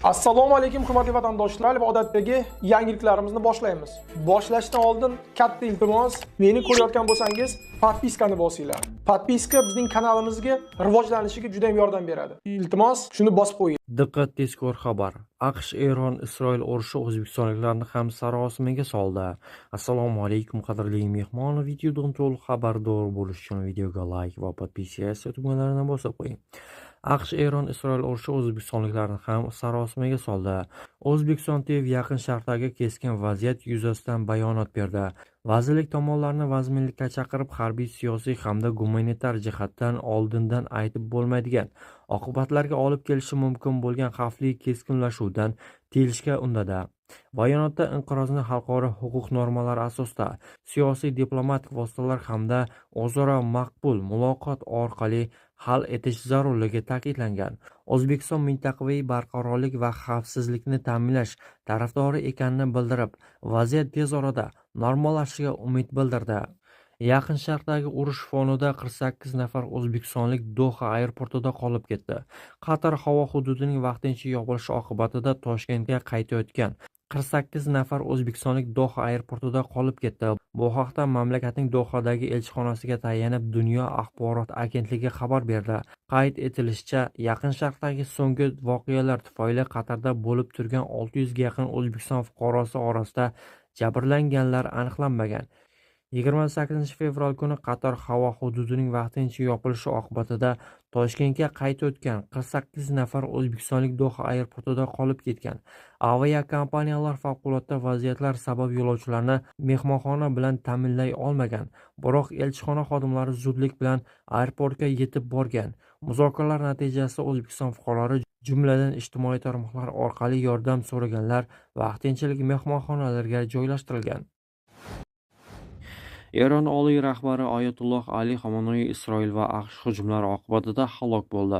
Assalomu alaykum hurmatli vatandoshlar va odatdagi yangiliklarimizni boshlaymiz. Boshlashdan oldin katta iltimos, meni ko'rayotgan bo'lsangiz, podpiskani bosinglar. Podpiska bizning kanalimizga rivojlanishiga juda ham yordam beradi. Iltimos, shuni bosib qo'ying. Diqqat tezkor xabar. AQSh Eron Isroil urushi o'zbekistonliklarni ham sarosimaga soldi. Assalomu alaykum qadrli mehmon, videodan to'liq xabardor bo'lish uchun videoga like va podpiska tugmalarini bosib qo'ying. AQSh Eron Isroil urushi o'zbekistonliklarni ham sarosimaga soldi. O'zbekiston TV Yaqin Sharqdagi keskin vaziyat yuzasidan bayonot berdi. Vazirlik tomonlarni vazminlikka chaqirib, harbiy, siyosiy hamda gumanitar jihatdan oldindan aytib bo'lmaydigan oqibatlarga olib kelishi mumkin bo'lgan xavfli keskinlashuvdan tiyilishga undadi. Bayonotda inqirozni xalqaro huquq normalari asosida siyosiy diplomatik vositalar hamda o'zaro maqbul muloqot orqali hal etish zarurligi ta'kidlangan. O'zbekiston mintaqaviy barqarorlik va xavfsizlikni ta'minlash tarafdori ekanini bildirib, vaziyat tez orada normallashishiga umid bildirdi. Yaqin Sharqdagi urush fonida 48 nafar o'zbekistonlik Doha aeroportida qolib ketdi. Qatar havo hududining vaqtincha yopilishi oqibatida Toshkentga qaytayotgan 48 nafar o'zbekistonlik Doha aeroportida qolib ketdi. Bu haqda mamlakatning Dohadagi elchixonasiga tayanib Dunyo axborot agentligi xabar berdi. Qayd etilishicha, Yaqin Sharqdagi so'nggi voqealar tufayli Qatarda bo'lib turgan 600 ga yaqin O'zbekiston fuqarosi orasida jabrlanganlar aniqlanmagan. 28 fevral kuni Qatar havo hududining vaqtincha yopilishi oqibatida Toshkentga qaytayotgan 48 nafar o'zbekistonlik Doha aeroportida qolib ketgan. Aviakompaniyalar favqulodda vaziyatlar sabab yo'lovchilarni mehmonxona bilan ta'minlay olmagan, biroq elchixona xodimlari zudlik bilan aeroportga yetib borgan. Muzokaralar natijasida O'zbekiston fuqarolari, jumladan ijtimoiy tarmoqlar orqali yordam so'raganlar vaqtinchalik mehmonxonalarga joylashtirilgan. Eron oliy rahbari Oyatulloh Ali Xamenei Isroil va AQSh hujumlari oqibatida halok bo'ldi.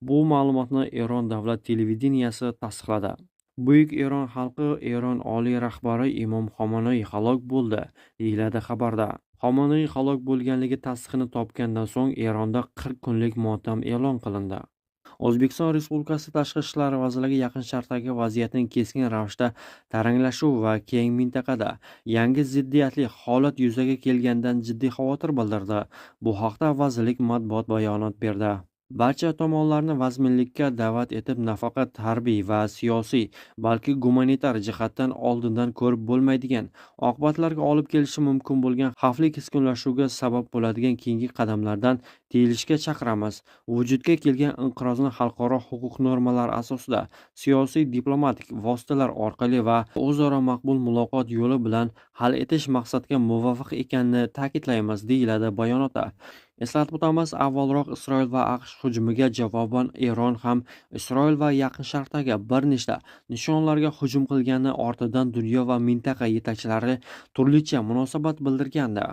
Bu ma'lumotni Eron davlat televideniyesi tasdiqladi. Buyuk Eron xalqi, Eron oliy rahbari Imom Xamenei halok bo'ldi, deyiladi xabarda. Xamenei halok bo'lganligi tasdiqini topgandan so'ng Eronda 40 kunlik motam e'lon qilindi. O'zbekiston Respublikasi Tashqi ishlar vazirligi Yaqin Sharqdagi vaziyatning keskin ravishda taranglashuvi va keng mintaqada yangi ziddiyatli holat yuzaga kelganidan jiddiy xavotir bildirdi. Bu haqda vazirlik matbuot bayonot berdi. Barcha tomonlarni vazminlikka da'vat etib, nafaqat harbiy va siyosiy, balki gumanitar jihatdan oldindan ko'rib bo'lmaydigan oqibatlarga olib kelishi mumkin bo'lgan xavfli keskinlashuvga sabab bo'ladigan keyingi qadamlardan tiyilishga chaqiramiz. Vujudga kelgan inqirozni xalqaro huquq normalari asosida siyosiy diplomatik vositalar orqali va o'zaro maqbul muloqot yo'li bilan hal etish maqsadga muvofiq ekanini ta'kidlaymiz, deyiladi bayonotda. Eslatib o'tamiz, avvalroq Isroil va AQSh hujumiga javoban Eron ham Isroil va Yaqin Sharqdagi bir nechta nishonlarga hujum qilgani ortidan dunyo va mintaqa yetakchilari turlicha munosabat bildirgandi.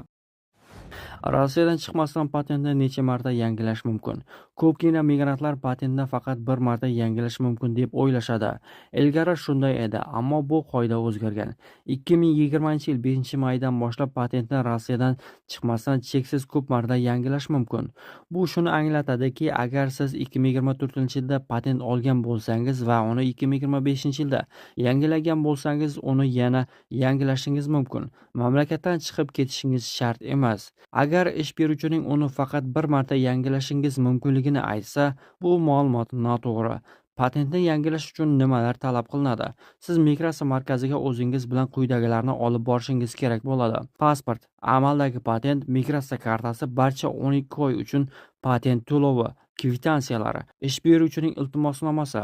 Rossiyadan chiqmasdan patentni necha marta yangilash mumkin? Ko'pgina migrantlar patentni faqat bir marta yangilash mumkin deb o'ylashadi. Ilgari shunday edi, ammo bu qoida o'zgargan. 2020-yil 5-maydan boshlab patentni Rossiyadan chiqmasdan cheksiz ko'p marta yangilash mumkin. Bu shuni anglatadiki, agar siz 2024-yilda patent olgan bo'lsangiz va uni 2025-yilda yangilagan bo'lsangiz, uni yana yangilashingiz mumkin. Mamlakatdan chiqib ketishingiz shart emas. Agar ish beruvchining uni faqat bir marta yangilashingiz mumkinligini aytsa, bu ma'lumot noto'g'ri. Patentni yangilash uchun nimalar talab qilinadi? Siz migratsiya markaziga o'zingiz bilan quyidagilarni olib borishingiz kerak bo'ladi. Pasport, amaldagi patent, migratsiya kartasi, barcha 12 oy uchun patent to'lovi, kvitantsiyalari, ish beruvchining iltimosnomasi,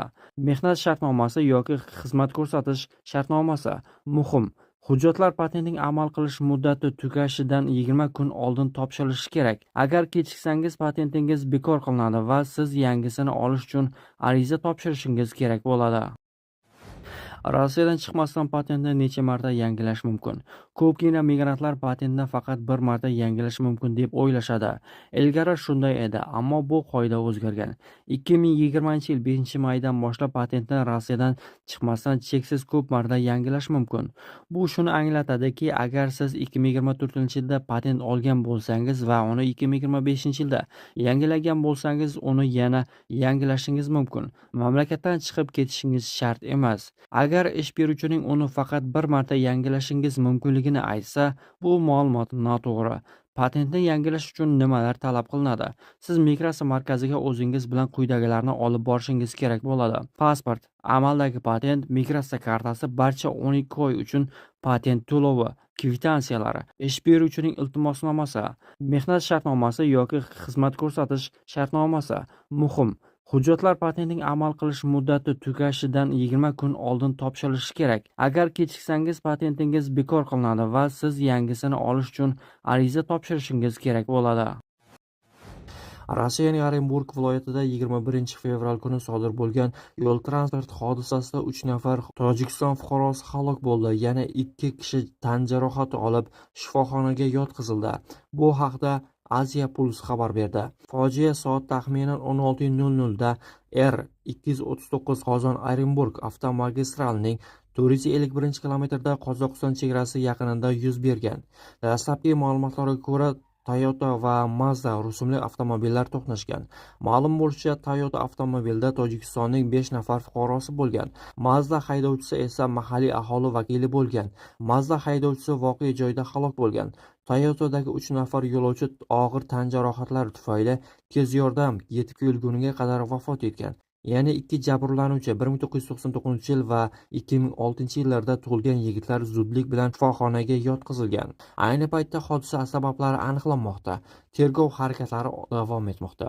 mehnat shartnomasi yoki xizmat ko'rsatish shartnomasi. Muhim hujjatlar patentning amal qilish muddati tugashidan 20 kun oldin topshirilishi kerak. Agar kechiksangiz, patentingiz bekor qilinadi va siz yangisini olish uchun ariza topshirishingiz kerak bo'ladi. Rossiyadan chiqmasdan patentni necha marta yangilash mumkin? Ko'pgina migrantlar patentni faqat bir marta yangilash mumkin deb o'ylashadi. Ilgari shunday edi, ammo bu qoida o'zgargan. 2020-yil 5-maydan boshlab patentni Rossiyadan chiqmasdan cheksiz ko'p marta yangilash mumkin. Bu shuni anglatadiki, agar siz 2024-yilda patent olgan bo'lsangiz va uni 2025-yilda yangilagan bo'lsangiz, uni yana yangilashingiz mumkin. Mamlakatdan chiqib ketishingiz shart emas. Agar ish beruvchining uni faqat bir marta yangilashingiz mumkinligini aytsa, bu ma'lumot noto'g'ri. Patentni yangilash uchun nimalar talab qilinadi? Siz migratsiya markaziga o'zingiz bilan quyidagilarni olib borishingiz kerak bo'ladi. Pasport, amaldagi patent, migratsiya kartasi, barcha 12 oy uchun patent to'lovi, kvitansiyalar, ish beruvchining iltimosnomasi, mehnat shartnomasi yoki xizmat ko'rsatish shartnomasi. Muhim hujjatlar patentning amal qilish muddati tugashidan 20 kun oldin topshirilishi kerak. Agar kechiksangiz, patentingiz bekor qilinadi va siz yangisini olish uchun ariza topshirishingiz kerak bo'ladi. Rossiyaning Orenburg viloyatida 21-fevral kuni sodir bo'lgan yo'l transport hodisasida 3 nafar Tojikiston fuqarosi halok bo'ldi. Yana 2 kishi tan jarohati olib shifoxonaga yotqizildi. Bu haqda Asia Plus xabar berdi. Fojia soat taxminan 16:00 da R239 Qozon-Orenburg avtomagistralining 451-kilometrda Qozog'iston chegarasi yaqinida yuz bergan. Dastlabki ma'lumotlarga ko'ra, Toyota va Mazda rusumli avtomobillar to'qnashgan. Ma'lum bo'lishicha, Toyota avtomobilda Tojikistonning 5 nafar fuqarosi bo'lgan. Mazda haydovchisi esa mahalliy aholi vakili bo'lgan. Mazda haydovchisi voqea joyida halok bo'lgan. Toyota'dagi 3 nafar yo'lovchi og'ir tan jarohatlari tufayli tez yordam yetib kelguniga qadar vafot etgan. Yana 2 jabrlanuvchi 1999-yil va 2006-yillarda tug'ilgan yigitlar zudlik bilan shifoxonaga yotqizilgan. Ayni paytda hodisa sabablari aniqlanmoqda. Tergov harakatlari davom etmoqda.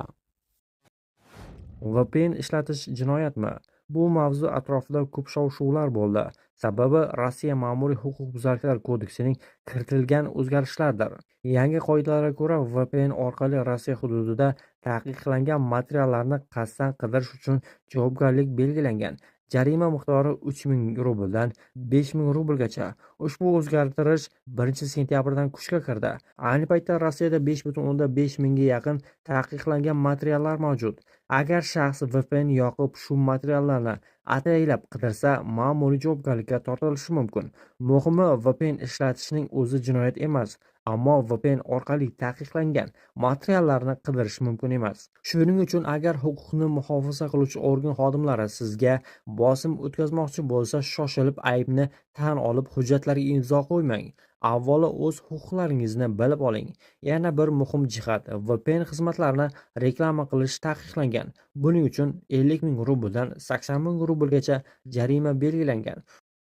VPN ishlatish jinoyatmi? Bu mavzu atrofida ko'p shov-shuvlar bo'ldi. Sababi Rossiya ma'muriy huquqbuzarliklar kodeksining kiritilgan o'zgarishlardir. Yangi qoidalarga ko'ra, VPN orqali Rossiya hududida taqiqlangan materiallarni qasddan qidirish uchun javobgarlik belgilangan. Jarima miqdori 3000 rubldan 5000 rublgacha. Ushbu o'zgartirish 1-sentyabrdan kuchga kirdi. Ayni paytda Rossiyada 5,5 mingga yaqin taqiqlangan materiallar mavjud. Agar shaxs VPN yoqib shu materiallarni ataylab qidirsa, ma'muriy javobgarlikka tortilishi mumkin. Muhimi, VPN ishlatishning o'zi jinoyat emas, ammo VPN orqali taqiqlangan materiallarni qidirish mumkin emas. Shuning uchun agar huquqni muhofaza qiluvchi organ xodimlari sizga bosim o'tkazmoqchi bo'lsa, shoshilib aybni tan olib hujjatlarga imzo qo'ymang. Avvalo o'z huquqlaringizni bilib oling. Yana bir muhim jihat, VPN xizmatlarini reklama qilish taqiqlangan. Buning uchun 50 ming rubldan 80 ming rublgacha jarima belgilangan.